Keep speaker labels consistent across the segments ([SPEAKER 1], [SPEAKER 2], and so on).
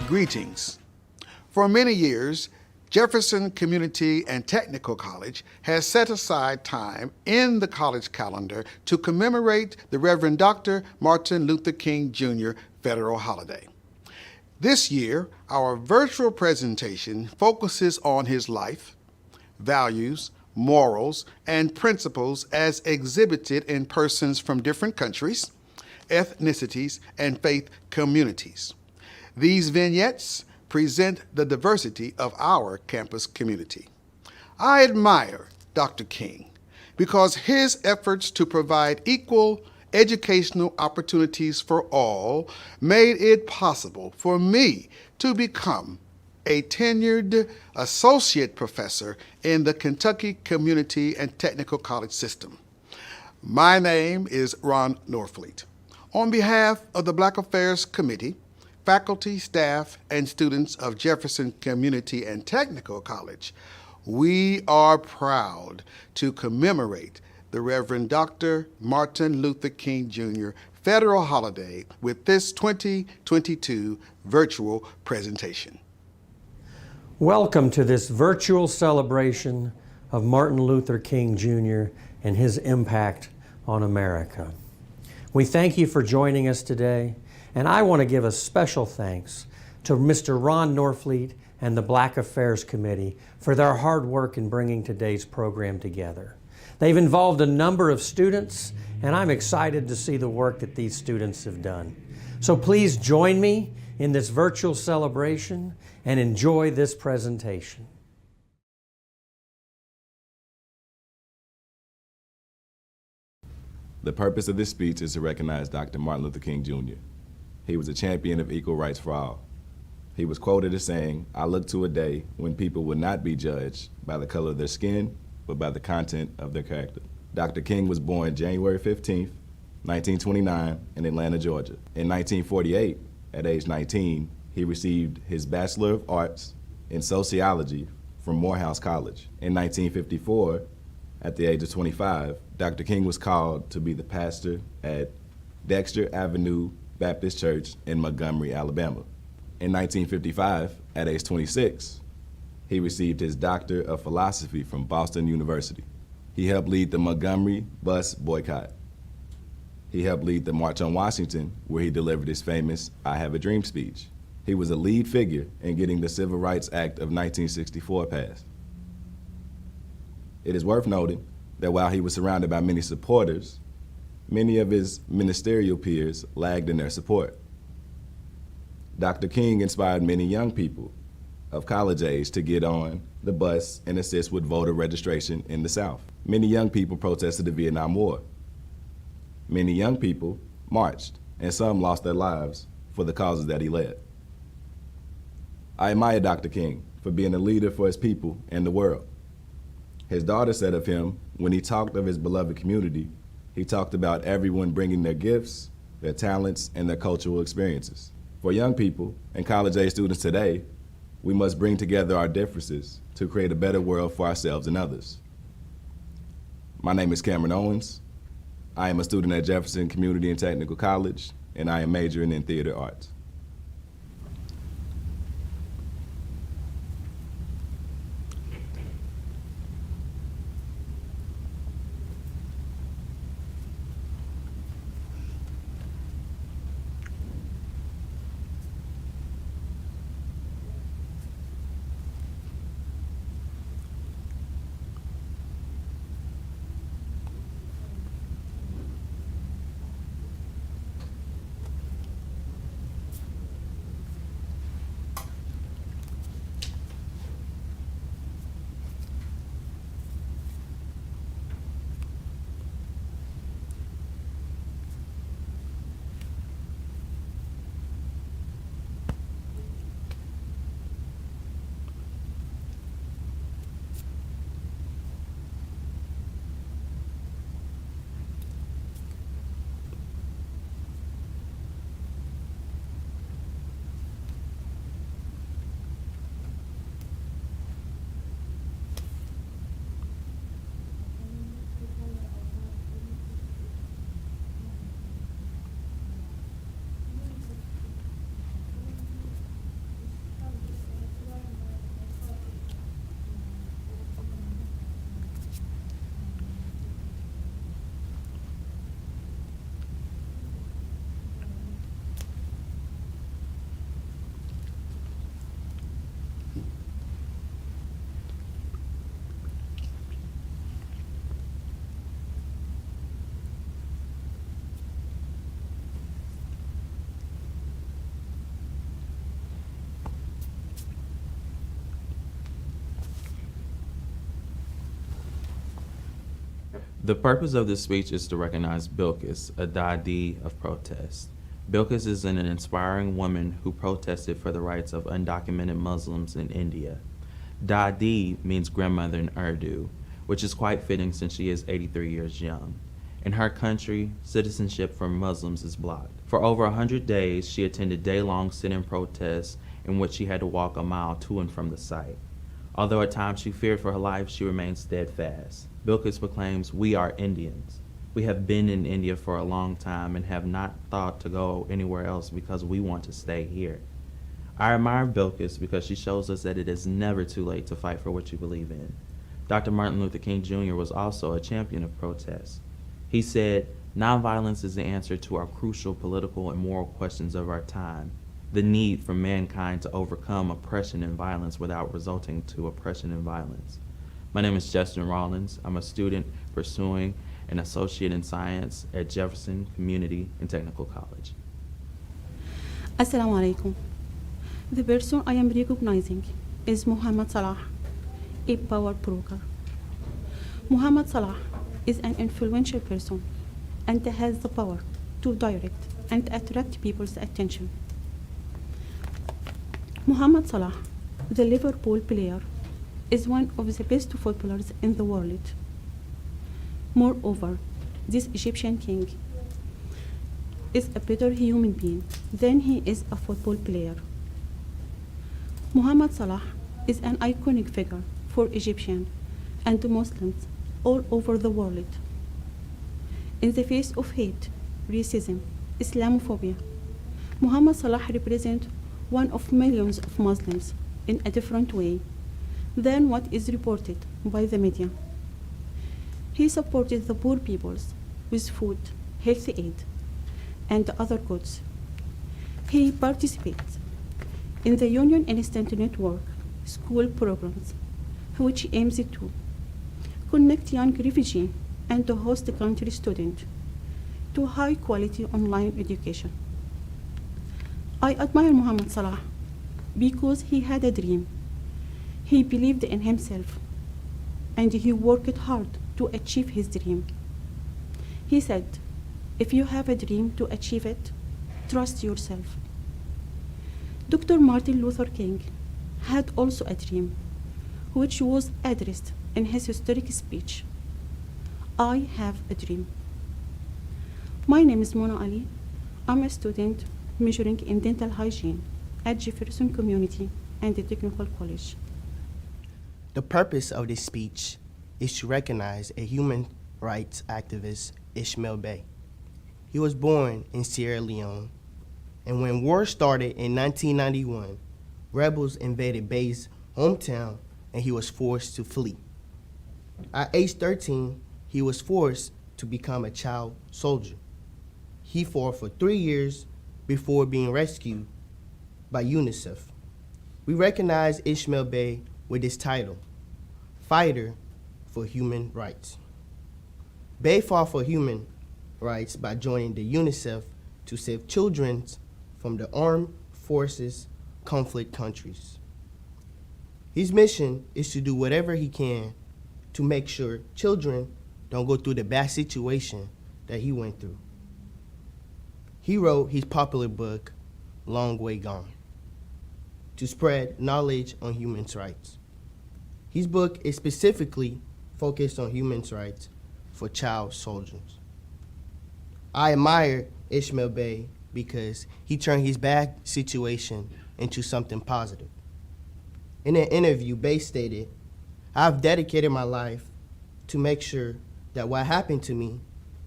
[SPEAKER 1] Greetings. For many years, Jefferson Community and Technical College has set aside time in the college calendar to commemorate the Reverend Dr. Martin Luther King Jr. federal holiday. This year, our virtual presentation focuses on his life, values, morals, and principles as exhibited in persons from different countries, ethnicities, and faith communities. These vignettes present the diversity of our campus community. I admire Dr. King because his efforts to provide equal educational opportunities for all made it possible for me to become a tenured associate professor in the Kentucky Community and Technical College system. My name is Ron Norfleet. On behalf of the Black Affairs Committee, faculty, staff, and students of Jefferson Community and Technical College, we are proud to commemorate the Reverend Dr. Martin Luther King Jr. federal holiday with this 2022 virtual presentation.
[SPEAKER 2] Welcome to this virtual celebration of Martin Luther King Jr. and his impact on America. We thank you for joining us today, and I want to give a special thanks to Mr. Ron Norfleet and the Black Affairs Committee for their hard work in bringing today's program together. They've involved a number of students, and I'm excited to see the work that these students have done. So please join me in this virtual celebration and enjoy this presentation.
[SPEAKER 3] The purpose of this speech is to recognize Dr. Martin Luther King Jr. He was a champion of equal rights for all. He was quoted as saying, "I look to a day when people will not be judged by the color of their skin, but by the content of their character." Dr. King was born January 15th, 1929 in Atlanta, Georgia. In 1948, at age 19, he received his Bachelor of Arts in Sociology from Morehouse College. In 1954, at the age of 25, Dr. King was called to be the pastor at Dexter Avenue Baptist Church in Montgomery, Alabama. In 1955, at age 26, he received his Doctor of Philosophy from Boston University. He helped lead the Montgomery bus boycott. He helped lead the March on Washington, where he delivered his famous "I Have a Dream" speech. He was a lead figure in getting the Civil Rights Act of 1964 passed. It is worth noting that while he was surrounded by many supporters, many of his ministerial peers lagged in their support. Dr. King inspired many young people of college age to get on the bus and assist with voter registration in the South. Many young people protested the Vietnam War. Many young people marched, and some lost their lives for the causes that he led. I admire Dr. King for being a leader for his people and the world. His daughter said of him, when he talked of his beloved community, he talked about everyone bringing their gifts, their talents, and their cultural experiences. For young people and college-age students today, we must bring together our differences to create a better world for ourselves and others. My name is Cameron Owens. I am a student at Jefferson Community and Technical College, and I am majoring in theater arts.
[SPEAKER 4] The purpose of this speech is to recognize Bilkiss, a deity of protest. Bilkiss is an inspiring woman who protested for the rights of undocumented Muslims in India. Dadi means grandmother in Urdu, which is quite fitting since she is 83 years young. In her country, citizenship for Muslims is blocked. For over 100 days, she attended day-long sit-in protests in which she had to walk a mile to and from the site. Although at times she feared for her life, she remained steadfast. Bilkiss proclaims, "We are Indians. We have been in India for a long time and have not thought to go anywhere else because we want to stay here." I admire Bilkiss because she shows us that it is never too late to fight for what you believe in. Dr. Martin Luther King Jr. was also a champion of protest. He said, "Nonviolence is the answer to our crucial political and moral questions of our time, the need for mankind to overcome oppression and violence without resulting to oppression and violence." My name is Justin Rawlins. I'm a student pursuing an associate in science at Jefferson Community and Technical College.
[SPEAKER 5] Assalamu alaikum. The person I am recognizing is Mohamed Salah, a power broker. Mohamed Salah is an influential person and has the power to direct and attract people's attention. Mohamed Salah, the Liverpool player, is one of the best footballers in the world. Moreover, this Egyptian king is a better human being than he is a football player. Mohamed Salah is an iconic figure for Egyptians and Muslims all over the world. In the face of hate, racism, Islamophobia, Mohamed Salah represents one of millions of Muslims in a different way than what is reported by the media. He supported the poor peoples with food, healthy aid, and other goods. He participates in the Union Instant Network school programs, which aims to connect young refugee and host country students to high-quality online education. I admire Mohamed Salah because he had a dream. He believed in himself, and he worked hard to achieve his dream. He said, "If you have a dream to achieve it, trust yourself." Dr. Martin Luther King had also a dream, which was addressed in his historic speech, "I have a dream." My name is Mona Ali. I'm a student majoring in dental hygiene at Jefferson Community and Technical College.
[SPEAKER 6] The purpose of this speech is to recognize a human rights activist, Ishmael Bay. He was born in Sierra Leone, and when war started in 1991, rebels invaded Bay's hometown and he was forced to flee. At age 13, he was forced to become a child soldier. He fought for 3 years before being rescued by UNICEF. We recognize Ishmael Bay with this title, Fighter for Human Rights. Bay fought for human rights by joining the UNICEF to save children from the armed forces conflict countries. His mission is to do whatever he can to make sure children don't go through the bad situation that he went through. He wrote his popular book, Long Way Gone, to spread knowledge on human rights. His book is specifically focused on human rights for child soldiers. I admire Ishmael Bay because he turned his bad situation into something positive. In an interview, Bay stated, "I've dedicated my life to make sure that what happened to me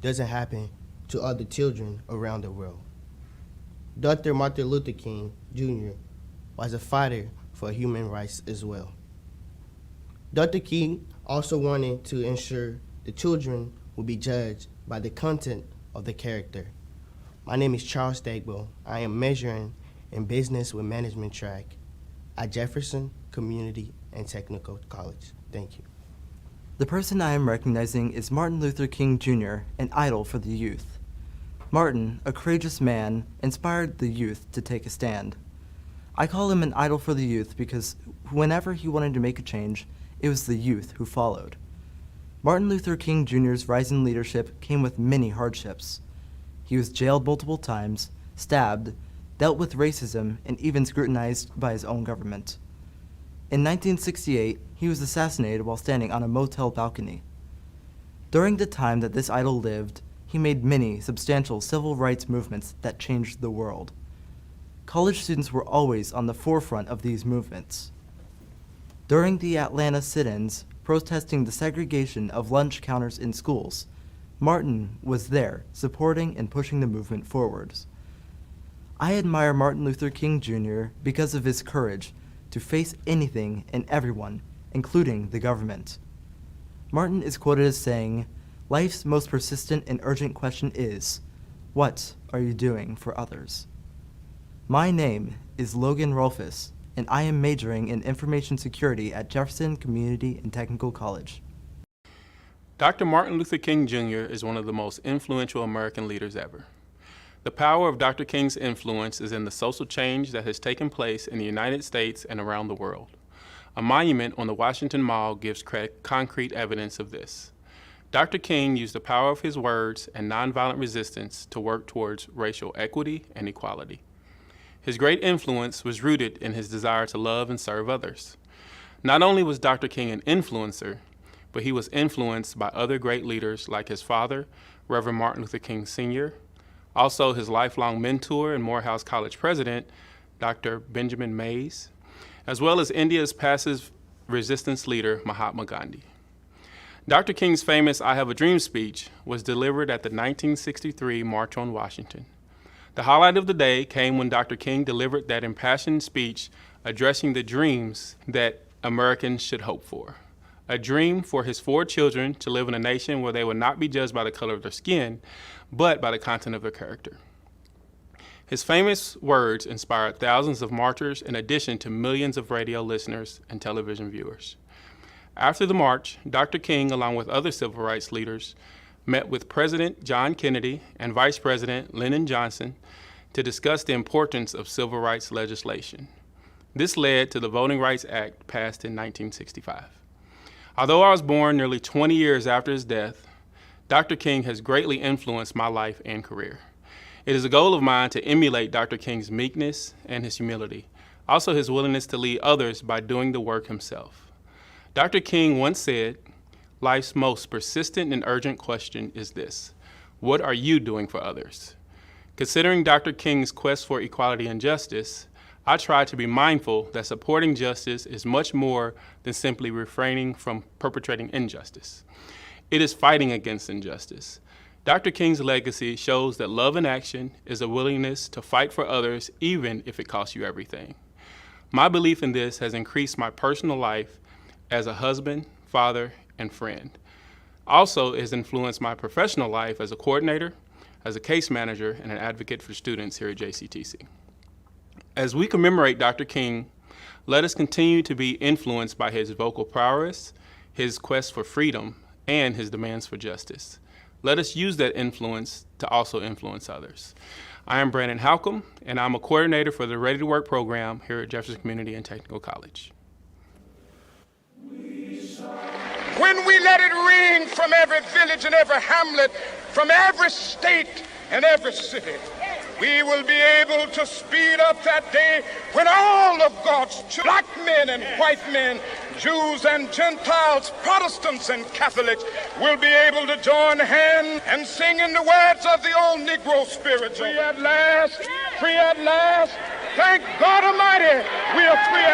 [SPEAKER 6] doesn't happen to other children around the world." Dr. Martin Luther King Jr. was a fighter for human rights as well. Dr. King also wanted to ensure the children would be judged by the content of the character. My name is Charles Dagbo. I am majoring in Business with Management track at Jefferson Community and Technical College. Thank you.
[SPEAKER 7] The person I am recognizing is Martin Luther King Jr., an idol for the youth. Martin, a courageous man, inspired the youth to take a stand. I call him an idol for the youth because whenever he wanted to make a change, it was the youth who followed. Martin Luther King Jr.'s rising leadership came with many hardships. He was jailed multiple times, stabbed, dealt with racism, and even scrutinized by his own government. In 1968, he was assassinated while standing on a motel balcony. During the time that this idol lived, he made many substantial civil rights movements that changed the world. College students were always on the forefront of these movements. During the Atlanta sit-ins, protesting the segregation of lunch counters in schools, Martin was there, supporting and pushing the movement forwards. I admire Martin Luther King Jr. because of his courage to face anything and everyone, including the government. Martin is quoted as saying, "Life's most persistent and urgent question is, what are you doing for others?" My name is Logan Rolfus, and I am majoring in information security at Jefferson Community and Technical College.
[SPEAKER 8] Dr. Martin Luther King Jr. is one of the most influential American leaders ever. The power of Dr. King's influence is in the social change that has taken place in the United States and around the world. A monument on the Washington Mall gives concrete evidence of this. Dr. King used the power of his words and nonviolent resistance to work towards racial equity and equality. His great influence was rooted in his desire to love and serve others. Not only was Dr. King an influencer, but he was influenced by other great leaders like his father, Reverend Martin Luther King Sr., also his lifelong mentor and Morehouse College president, Dr. Benjamin Mays, as well as India's passive resistance leader, Mahatma Gandhi. Dr. King's famous "I Have a Dream" speech was delivered at the 1963 March on Washington. The highlight of the day came when Dr. King delivered that impassioned speech addressing the dreams that Americans should hope for. A dream for his 4 children to live in a nation where they would not be judged by the color of their skin, but by the content of their character. His famous words inspired thousands of marchers in addition to millions of radio listeners and television viewers. After the march, Dr. King, along with other civil rights leaders, met with President John Kennedy and Vice President Lyndon Johnson to discuss the importance of civil rights legislation. This led to the Voting Rights Act passed in 1965. Although I was born nearly 20 years after his death, Dr. King has greatly influenced my life and career. It is a goal of mine to emulate Dr. King's meekness and his humility, also his willingness to lead others by doing the work himself. Dr. King once said, "Life's most persistent and urgent question is this: what are you doing for others?" Considering Dr. King's quest for equality and justice, I try to be mindful that supporting justice is much more than simply refraining from perpetrating injustice. It is fighting against injustice. Dr. King's legacy shows that love in action is a willingness to fight for others even if it costs you everything. My belief in this has increased my personal life as a husband, father, and friend. Also, it has influenced my professional life as a coordinator, as a case manager, and an advocate for students here at JCTC. As we commemorate Dr. King, let us continue to be influenced by his vocal prowess, his quest for freedom, and his demands for justice. Let us use that influence to also influence others. I am Brandon Halcomb, and I'm a coordinator for the Ready to Work program here at Jefferson Community and Technical College.
[SPEAKER 9] When we let it ring from every village and every hamlet, from every state and every city, we will be able to speed up that day when all of God's children, black men and white men, Jews and Gentiles, Protestants and Catholics, will be able to join hands and sing in the words of the old Negro spiritual. Free at last, free at last. Thank God Almighty, we are free at last.